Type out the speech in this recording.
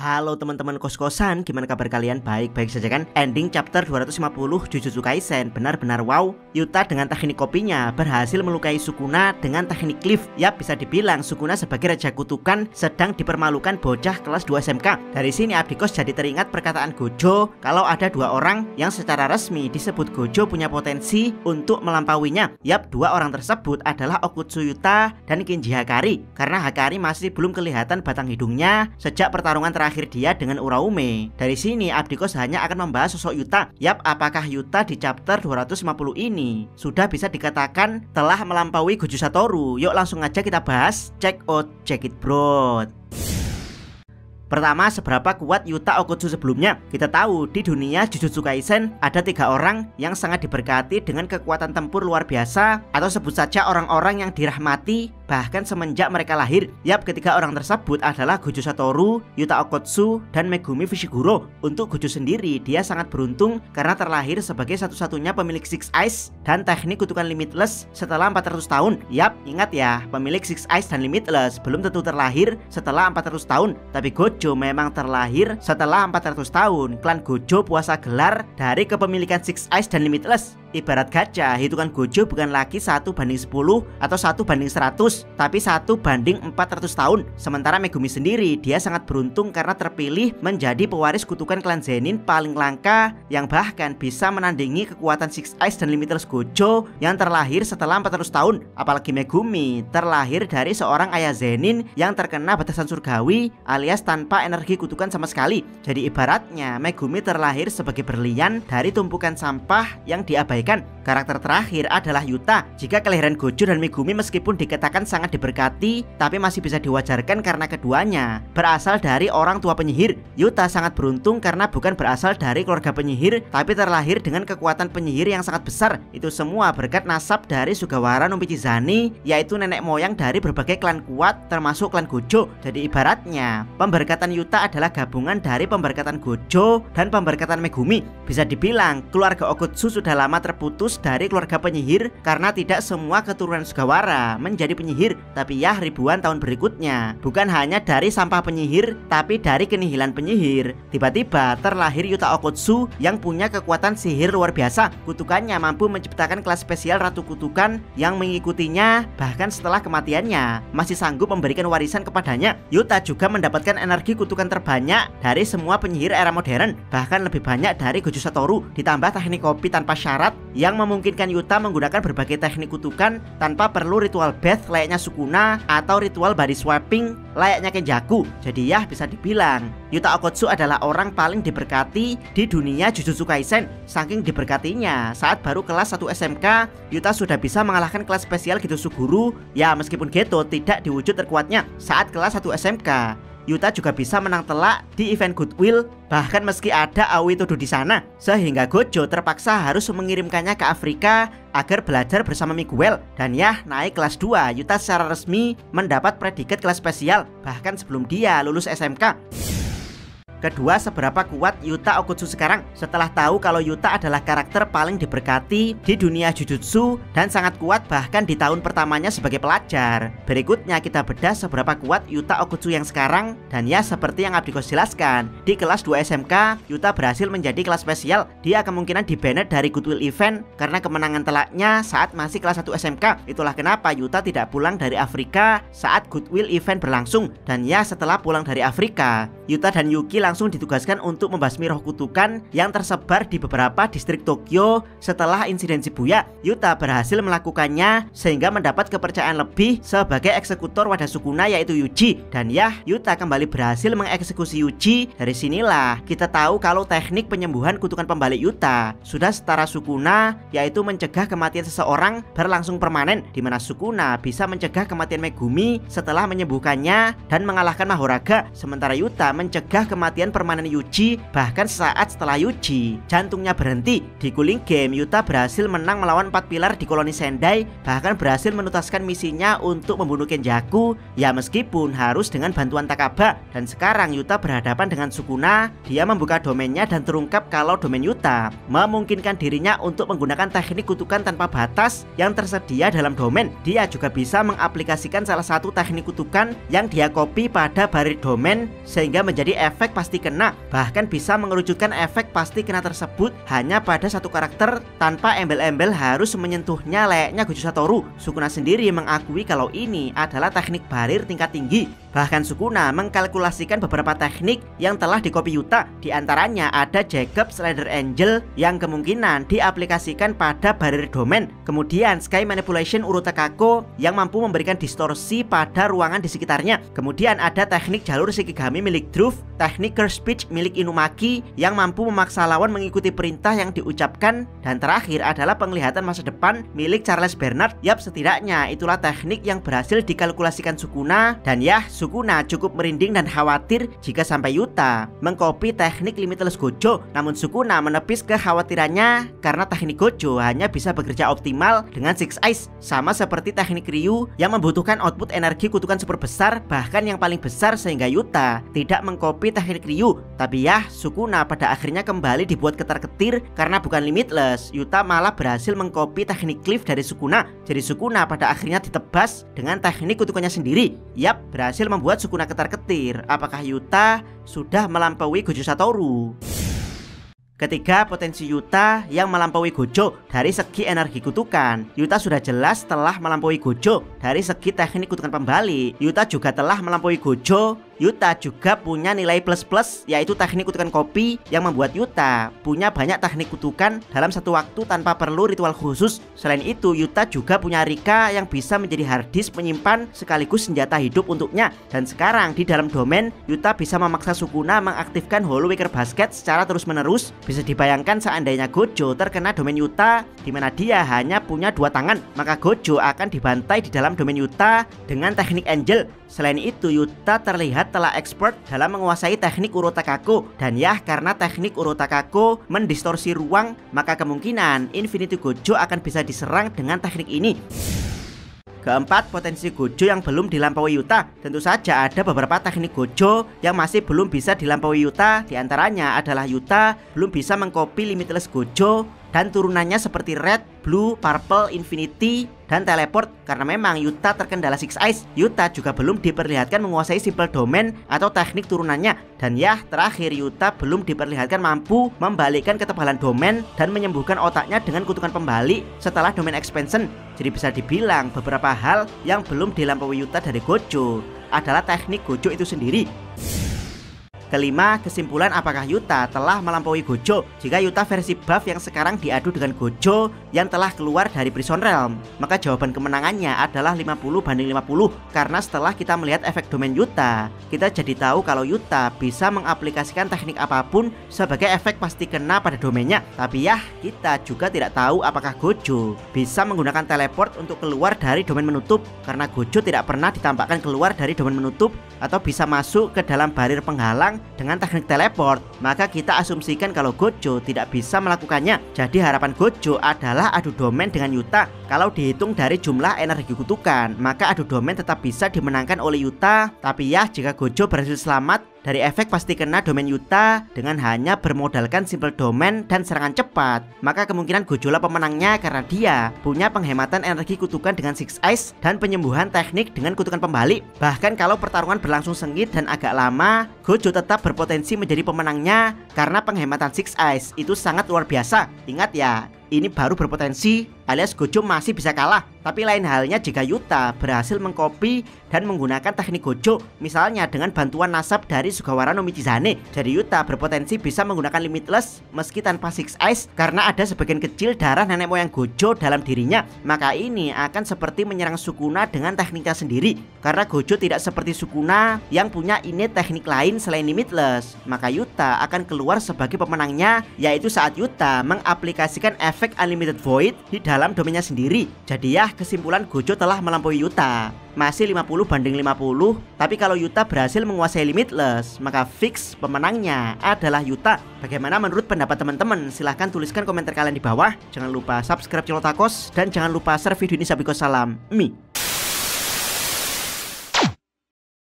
Halo teman-teman kos-kosan, gimana kabar kalian? Baik-baik saja kan? Ending chapter 250 Jujutsu Kaisen benar-benar wow. Yuta dengan teknik kopinya berhasil melukai Sukuna dengan teknik cliff. Yap, bisa dibilang Sukuna sebagai raja kutukan sedang dipermalukan bocah kelas 2 SMK. Dari sini Abdikos jadi teringat perkataan Gojo kalau ada dua orang yang secara resmi disebut Gojo punya potensi untuk melampauinya. Yap, dua orang tersebut adalah Okutsu Yuta dan Kinji Hakari. Karena Hakari masih belum kelihatan batang hidungnya sejak pertarungan terakhir dia dengan Uraume. Dari sini Abdikos hanya akan membahas sosok Yuta. Yap, apakah Yuta di chapter 250 ini sudah bisa dikatakan telah melampaui Gojo Satoru? Yuk langsung aja kita bahas. Check out, check it bro. Pertama, seberapa kuat Yuta Okutsu sebelumnya? Kita tahu di dunia Jujutsu Kaisen ada 3 orang yang sangat diberkati dengan kekuatan tempur luar biasa, atau sebut saja orang-orang yang dirahmati bahkan semenjak mereka lahir. Yap, ketiga orang tersebut adalah Gojo Satoru, Yuta Okutsu, dan Megumi Fushiguro. Untuk Gojo sendiri, dia sangat beruntung karena terlahir sebagai satu-satunya pemilik Six Eyes dan teknik kutukan Limitless setelah 400 tahun. Yap, ingat ya, pemilik Six Eyes dan Limitless belum tentu terlahir setelah 400 tahun, tapi Gojo memang terlahir setelah 400 tahun. Klan Gojo puasa gelar dari kepemilikan Six Eyes dan Limitless. Ibarat gacha, hitungan Gojo bukan lagi 1 banding 10 atau 1 banding 100, tapi 1 banding 400 tahun. Sementara Megumi sendiri, dia sangat beruntung karena terpilih menjadi pewaris kutukan klan Zenin paling langka yang bahkan bisa menandingi kekuatan Six Eyes dan Limitless Gojo yang terlahir setelah 400 tahun. Apalagi Megumi terlahir dari seorang ayah Zenin yang terkena batasan surgawi alias tanpa energi kutukan sama sekali. Jadi ibaratnya Megumi terlahir sebagai berlian dari tumpukan sampah yang diabaikan. Karakter terakhir adalah Yuta. Jika kelahiran Gojo dan Megumi meskipun dikatakan sangat diberkati, tapi masih bisa diwajarkan karena keduanya berasal dari orang tua penyihir. Yuta sangat beruntung karena bukan berasal dari keluarga penyihir, tapi terlahir dengan kekuatan penyihir yang sangat besar. Itu semua berkat nasab dari Sugawara no Michizane, yaitu nenek moyang dari berbagai klan kuat termasuk klan Gojo. Jadi ibaratnya pemberkatan Yuta adalah gabungan dari pemberkatan Gojo dan pemberkatan Megumi. Bisa dibilang keluarga Okutsu sudah lama terputus dari keluarga penyihir karena tidak semua keturunan Sugawara menjadi penyihir, tapi ya ribuan tahun berikutnya bukan hanya dari sampah penyihir tapi dari kenihilan penyihir. Tiba-tiba terlahir Yuta Okutsu yang punya kekuatan sihir luar biasa. Kutukannya mampu menciptakan kelas spesial Ratu Kutukan yang mengikutinya bahkan setelah kematiannya masih sanggup memberikan warisan kepadanya. Yuta juga mendapatkan energi kutukan terbanyak dari semua penyihir era modern, bahkan lebih banyak dari Gojo Satoru, ditambah teknik kopi tanpa syarat yang memungkinkan Yuta menggunakan berbagai teknik kutukan tanpa perlu ritual bath layaknya Sukuna atau ritual body swapping layaknya Kenjaku. Jadi ya bisa dibilang Yuta Okutsu adalah orang paling diberkati di dunia Jujutsu Kaisen. Saking diberkatinya, saat baru kelas 1 SMK, Yuta sudah bisa mengalahkan kelas spesial Geto Suguru. Ya meskipun Geto tidak diwujud terkuatnya saat kelas 1 SMK, Yuta juga bisa menang telak di event Goodwill, bahkan meski ada Aoi Todo di sana, sehingga Gojo terpaksa harus mengirimkannya ke Afrika agar belajar bersama Miguel. Dan ya, naik kelas 2, Yuta secara resmi mendapat predikat kelas spesial bahkan sebelum dia lulus SMK. Kedua, seberapa kuat Yuta Okutsu sekarang? Setelah tahu kalau Yuta adalah karakter paling diberkati di dunia Jujutsu dan sangat kuat bahkan di tahun pertamanya sebagai pelajar, berikutnya kita bedah seberapa kuat Yuta Okutsu yang sekarang. Dan ya seperti yang Abdikos jelaskan, di kelas 2 SMK Yuta berhasil menjadi kelas spesial. Dia kemungkinan di-banned dari Goodwill event karena kemenangan telaknya saat masih kelas 1 SMK. Itulah kenapa Yuta tidak pulang dari Afrika saat Goodwill event berlangsung. Dan ya setelah pulang dari Afrika, Yuta dan Yuki langsung ditugaskan untuk membasmi roh kutukan yang tersebar di beberapa distrik Tokyo. Setelah insiden Shibuya, Yuta berhasil melakukannya sehingga mendapat kepercayaan lebih sebagai eksekutor wadah Sukuna yaitu Yuji. Dan ya, Yuta kembali berhasil mengeksekusi Yuji. Dari sinilah kita tahu kalau teknik penyembuhan kutukan pembalik Yuta sudah setara Sukuna, yaitu mencegah kematian seseorang berlangsung permanen, di mana Sukuna bisa mencegah kematian Megumi setelah menyembuhkannya dan mengalahkan Mahoraga, sementara Yuta mencegah kematian permanen Yuji bahkan sesaat setelah Yuji jantungnya berhenti. Di Cooling Game, Yuta berhasil menang melawan 4 pilar di koloni Sendai, bahkan berhasil menuntaskan misinya untuk membunuh Kenjaku, ya meskipun harus dengan bantuan Takaba. Dan sekarang Yuta berhadapan dengan Sukuna. Dia membuka domainnya dan terungkap kalau domain Yuta memungkinkan dirinya untuk menggunakan teknik kutukan tanpa batas yang tersedia dalam domain. Dia juga bisa mengaplikasikan salah satu teknik kutukan yang dia copy pada barir domain sehingga menjadi efek pasti kena, bahkan bisa mengerucutkan efek pasti kena tersebut hanya pada satu karakter tanpa embel-embel harus menyentuhnya layaknya Gojo Satoru. Sukuna sendiri mengakui kalau ini adalah teknik barir tingkat tinggi. Bahkan Sukuna mengkalkulasikan beberapa teknik yang telah dikopi Yuta. Di antaranya ada Jacob Slider Angel yang kemungkinan diaplikasikan pada barir domain. Kemudian Sky Manipulation Urotakako yang mampu memberikan distorsi pada ruangan di sekitarnya. Kemudian ada teknik jalur Shikigami milik Druff, teknik Curse Speech milik Inumaki yang mampu memaksa lawan mengikuti perintah yang diucapkan. Dan terakhir adalah penglihatan masa depan milik Charles Bernard. Yap, setidaknya itulah teknik yang berhasil dikalkulasikan Sukuna. Dan ya, Sukuna cukup merinding dan khawatir jika sampai Yuta mengcopy teknik Limitless Gojo. Namun Sukuna menepis kekhawatirannya karena teknik Gojo hanya bisa bekerja optimal dengan Six Eyes, sama seperti teknik Ryu yang membutuhkan output energi kutukan super besar, bahkan yang paling besar, sehingga Yuta tidak mengcopy teknik Ryu. Tapi ya, Sukuna pada akhirnya kembali dibuat ketar-ketir karena bukan Limitless. Yuta malah berhasil mengcopy teknik Cliff dari Sukuna. Jadi Sukuna pada akhirnya ditebas dengan teknik kutukannya sendiri. Yap, berhasil membuat Sukuna ketar-ketir. Apakah Yuta sudah melampaui Gojo Satoru? Ketiga, potensi Yuta yang melampaui Gojo dari segi energi kutukan. Yuta sudah jelas telah melampaui Gojo dari segi teknik kutukan pembalik. Yuta juga telah melampaui Gojo. Yuta juga punya nilai plus-plus, yaitu teknik kutukan kopi yang membuat Yuta punya banyak teknik kutukan dalam satu waktu tanpa perlu ritual khusus. Selain itu, Yuta juga punya Rika yang bisa menjadi hard disk menyimpan sekaligus senjata hidup untuknya. Dan sekarang di dalam domain, Yuta bisa memaksa Sukuna mengaktifkan Hollow Wicker Basket secara terus-menerus. Bisa dibayangkan seandainya Gojo terkena domain Yuta, di mana dia hanya punya 2 tangan, maka Gojo akan dibantai di dalam domain Yuta dengan teknik Angel. Selain itu, Yuta terlihat telah expert dalam menguasai teknik Urotakako. Dan ya, karena teknik Urotakako mendistorsi ruang, maka kemungkinan Infinity Gojo akan bisa diserang dengan teknik ini. Keempat, potensi Gojo yang belum dilampaui Yuta. Tentu saja ada beberapa teknik Gojo yang masih belum bisa dilampaui Yuta. Di antaranya adalah Yuta belum bisa mengcopy Limitless Gojo dan turunannya seperti Red, Blue, Purple, Infinity, dan Teleport. Karena memang Yuta terkendala Six Eyes, Yuta juga belum diperlihatkan menguasai Simple Domain atau teknik turunannya. Dan ya, terakhir Yuta belum diperlihatkan mampu membalikkan ketebalan domain dan menyembuhkan otaknya dengan kutukan pembalik setelah domain expansion. Jadi bisa dibilang beberapa hal yang belum dilampaui Yuta dari Gojo adalah teknik Gojo itu sendiri. Kelima, kesimpulan apakah Yuta telah melampaui Gojo. Jika Yuta versi buff yang sekarang diadu dengan Gojo yang telah keluar dari Prison Realm, maka jawaban kemenangannya adalah 50-50. Karena setelah kita melihat efek domain Yuta, kita jadi tahu kalau Yuta bisa mengaplikasikan teknik apapun sebagai efek pasti kena pada domainnya. Tapi ya, kita juga tidak tahu apakah Gojo bisa menggunakan teleport untuk keluar dari domain menutup, karena Gojo tidak pernah ditampakkan keluar dari domain menutup atau bisa masuk ke dalam barir penghalang dengan teknik teleport. Maka kita asumsikan kalau Gojo tidak bisa melakukannya. Jadi harapan Gojo adalah adu domain dengan Yuta. Kalau dihitung dari jumlah energi kutukan, maka adu domain tetap bisa dimenangkan oleh Yuta. Tapi ya, jika Gojo berhasil selamat dari efek pasti kena domain Yuta dengan hanya bermodalkan Simple Domain dan serangan cepat, maka kemungkinan Gojo lah pemenangnya karena dia punya penghematan energi kutukan dengan Six Eyes dan penyembuhan teknik dengan kutukan pembalik. Bahkan kalau pertarungan berlangsung sengit dan agak lama, Gojo tetap berpotensi menjadi pemenangnya karena penghematan Six Eyes itu sangat luar biasa. Ingat ya, ini baru berpotensi alias Gojo masih bisa kalah. Tapi lain halnya jika Yuta berhasil mengcopy dan menggunakan teknik Gojo, misalnya dengan bantuan nasab dari Sugawara no Michizane. Jadi Yuta berpotensi bisa menggunakan Limitless meski tanpa Six Eyes karena ada sebagian kecil darah nenek moyang Gojo dalam dirinya. Maka ini akan seperti menyerang Sukuna dengan tekniknya sendiri. Karena Gojo tidak seperti Sukuna yang punya innate teknik lain selain Limitless, maka Yuta akan keluar sebagai pemenangnya, yaitu saat Yuta mengaplikasikan efek efek Unlimited Void di dalam domainnya sendiri. Jadi ya, kesimpulan Gojo telah melampaui Yuta. Masih 50-50, tapi kalau Yuta berhasil menguasai Limitless, maka fix pemenangnya adalah Yuta. Bagaimana menurut pendapat teman-teman? Silahkan tuliskan komentar kalian di bawah. Jangan lupa subscribe channel Takos dan jangan lupa share video ini. Salam Mi.